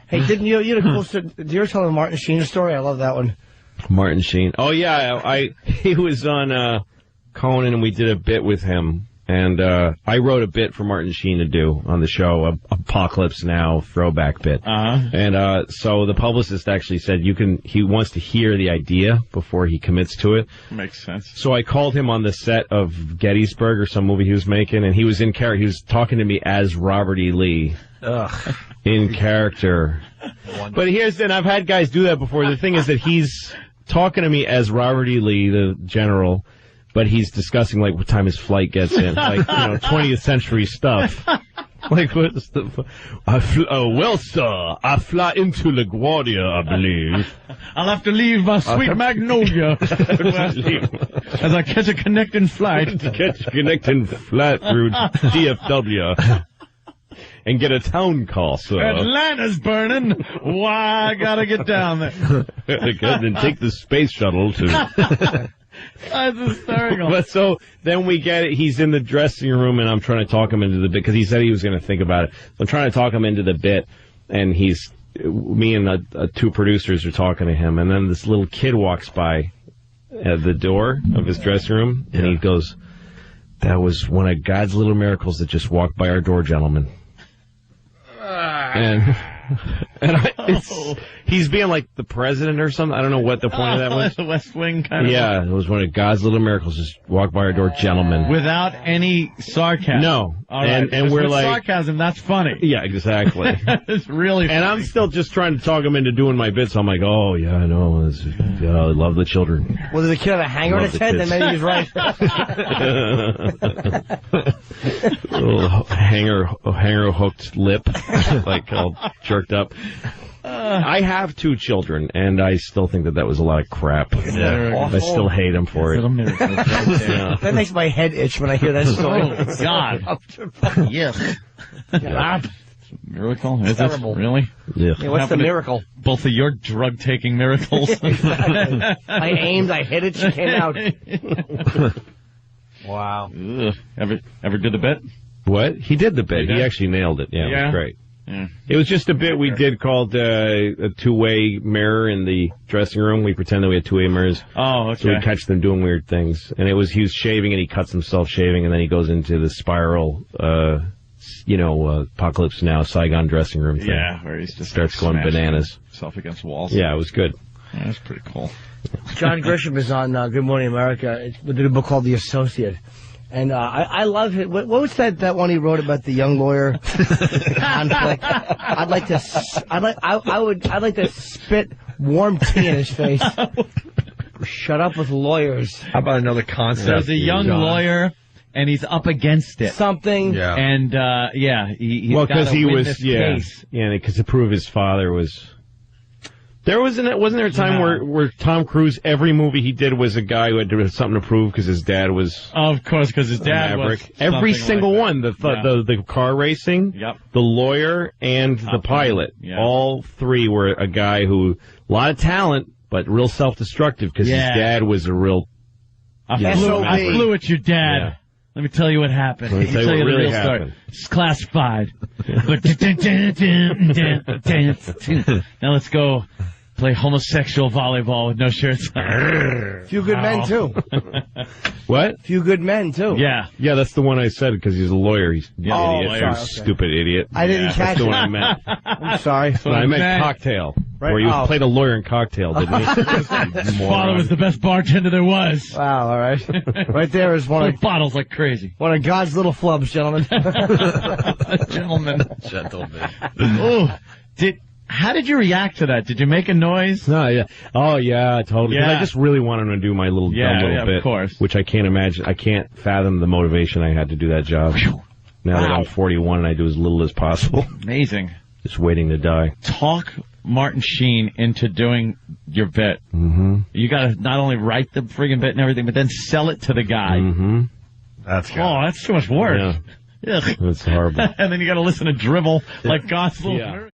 Hey, didn't you had a cool story? Did you ever tell the Martin Sheen story? I love that one. Martin Sheen. Oh, yeah. He was on Conan, and we did a bit with him. And I wrote a bit for Martin Sheen to do on the show, Apocalypse Now throwback bit. And so the publicist actually said he wants to hear the idea before he commits to it. Makes sense. So I called him on the set of Gettysburg or some movie he was making, and he was in character. He was talking to me as Robert E. Lee. Ugh. In character. But and I've had guys do that before. The thing is that he's talking to me as Robert E. Lee, the general, but he's discussing, like, what time his flight gets in. Like, 20th century stuff. Like, what's well, sir, I fly into LaGuardia, I believe. I'll have to leave my sweet Magnolia as I catch a connecting flight. To catch a connecting flight through DFW. And get a town call, sir. Atlanta's burning. Why, I gotta get down there. And take the space shuttle to... That's hysterical. But so then we get it. He's in the dressing room, and I'm trying to talk him into the bit because he said he was going to think about it. So I'm trying to talk him into the bit, and me and two producers are talking to him, and then this little kid walks by at the door of his dressing room, and he goes, "That was one of God's little miracles that just walked by our door, gentlemen." He's being like the president or something. I don't know what the point of that was. The West Wing kind of. Yeah, it was one of God's little miracles. Just walk by our door, gentlemen. Without any sarcasm. No. All right. And we're with like sarcasm. That's funny. Yeah, exactly. It's really funny. And I'm still just trying to talk him into doing my bits. So I'm like, oh yeah, I know. I love the children. Well, did the kid have a hanger on his head? Then maybe he's right. Little hanger hooked lip, like all jerked up. I have two children, and I still think that was a lot of crap. Yeah. I still hate him for it. That makes my head itch when I hear that story. Oh, God. Yes. Miracle? Is it? Really? Yeah. What's the miracle? Both of your drug-taking miracles. I aimed, I hit it, she came out. Wow. Ever did the bit? What? He did the bit. He actually nailed it. Yeah, it was great. Yeah. It was just a bit we did called a two-way mirror in the dressing room. We pretended we had two-way mirrors. Oh, okay. So we'd catch them doing weird things. And he was shaving, and he cuts himself shaving, and then he goes into the spiral, Apocalypse Now, Saigon dressing room thing. Yeah, where he's just starts going bananas. Himself against walls. Yeah, it was good. Yeah, that's pretty cool. John Grisham is on Good Morning America with a book called The Associate. And I love it. What was that one he wrote about the young lawyer conflict? I'd like to spit warm tea in his face. Shut up with lawyers. How about another concept? There's a young lawyer, and he's up against it. Something. Yeah. And he's because he was case. because to prove his father was. Wasn't there a time where Tom Cruise, every movie he did was a guy who had something to prove because his dad was... Of course, because his dad was... Every single one. The car racing, the lawyer, and the pilot. Yeah. All three were a guy who... A lot of talent, but real self-destructive because his dad was a real... I flew at your dad. Yeah. Let me tell you what happened. Let me tell you what really happened. Story. It's classified. Now let's go play homosexual volleyball with no shirts on. Few good men, too. What? Few good men, too. Yeah. Yeah, that's the one I said because he's a lawyer. He's an idiot. Sorry, stupid idiot. I didn't catch that's it. the one I meant. I'm sorry. No, I meant Cocktail. Right. Where you played a lawyer in Cocktail, didn't he? His father was the best bartender there was. Wow, all right. Right there is one of... bottles like crazy. One of God's little flubs, gentlemen. Gentlemen. Oh, how did you react to that? Did you make a noise? No, yeah. Oh, yeah, totally. Yeah. I just really wanted him to do my dumb little bit. Of course. Which I can't imagine. I can't fathom the motivation I had to do that job. Now that I'm 41 and I do as little as possible. Amazing. Just waiting to die. Talk Martin Sheen into doing your bit. Mm-hmm. You got to not only write the friggin' bit and everything, but then sell it to the guy. Mm-hmm. That's good. Oh, that's too much work. Yeah. That's horrible. And then you got to listen to dribble like God's little...